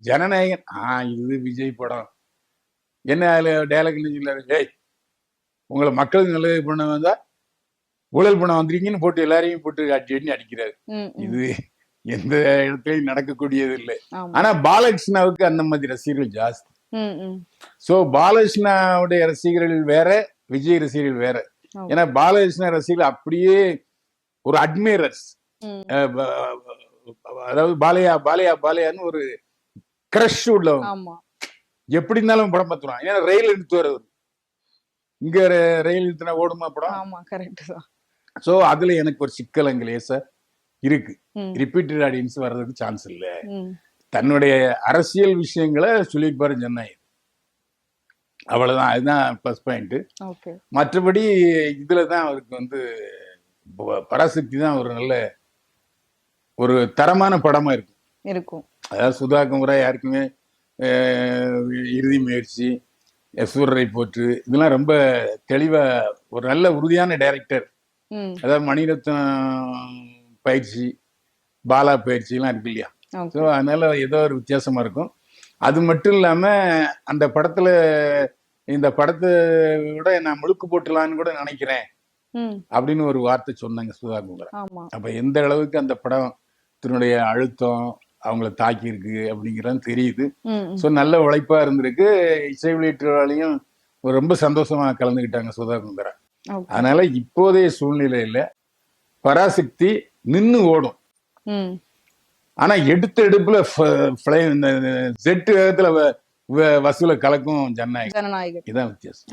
ஜனநாயகன் இது விஜய் படம் என்ன அதுல டைலாக் சொல்லாரு, ஏய் உங்களை மக்களுக்கு நல்லது பண்ண வந்தா ஊழல் பண்ண வந்துருக்கீங்கன்னு போட்டு எல்லாரையும் போட்டு அடி அடிக்கிறாரு. இது எந்த இடத்துலயும் நடக்கக்கூடியது இல்லை. ஆனா பாலகிருஷ்ணாவுக்கு அந்த மாதிரி ரசிகர்கள் ஜாஸ்தி. சோ பாலகிருஷ்ணாவுடைய ரசிகர்கள் வேற, விஜய் ரசிகர்கள் வேற. ஏன்னா பாலகிருஷ்ணா ரசிகர்கள் அப்படியே ஒரு அட்மைரர்ஸ், அதாவது பாலையா பாலையா பாலையான்னு ஒரு கிரஷ் உள்ளவங்க. எப்படி இருந்தாலும் படம் பார்த்துருவான். ஏன்னா ரயில் எடுத்து வரவர், இங்க ரயில் எடுத்துனா ஓடுமா படம். சோ அதுல எனக்கு ஒரு சிக்கல் லேசா இருக்கு. ரிப்பீட்டட் ஆடியன்ஸ் வர்றதுக்கு சான்ஸ் இல்ல. தன்னுடைய அரசியல் விஷயங்களை சொல்லியிருப்பாரு ஜனநாயகன், அவ்வளவுதான். அதுதான் பிளஸ் பாயிண்ட். மற்றபடி இதுலதான் அவருக்கு பராசக்தி தான் ஒரு நல்ல ஒரு தரமான படமா இருக்கும். அதாவது சுதா குமரா யாருக்குமே இறுதி முயற்சி, சூரரை போற்று, இதெல்லாம் ரொம்ப தெளிவா ஒரு நல்ல உறுதியான டைரக்டர். அதாவது மணிரத்னம் பயிற்சி, பாலா பயிற்சி எல்லாம் இருக்கு இல்லையா. ஸோ அதனால ஏதோ ஒரு வித்தியாசமா இருக்கும். அது மட்டும் இல்லாம அந்த படத்துல இந்த படத்தை விட நான் முழுக்கு போட்டுலான்னு கூட நினைக்கிறேன் அப்படின்னு ஒரு வார்த்தை சொன்னாங்க சுதா குமரா. அப்ப எந்த அளவுக்கு அந்த படத்தினுடைய அழுத்தம் அவங்கள தாக்கி இருக்கு அப்படிங்கிறது தெரியுது. ஸோ நல்ல உழைப்பா இருந்திருக்கு. இசை வெளியீட்டாளையும் ரொம்ப சந்தோஷமா கலந்துக்கிட்டாங்க சுதா குமரா. அதனால இப்போதைய சூழ்நிலையில பராசக்தி நின்னு ஓடும். ஆனா எடுத்த எடுப்புல ஜெட் வேகத்துல வசூல கலக்கும் ஜனநாயகம். இதான் வித்தியாசம்.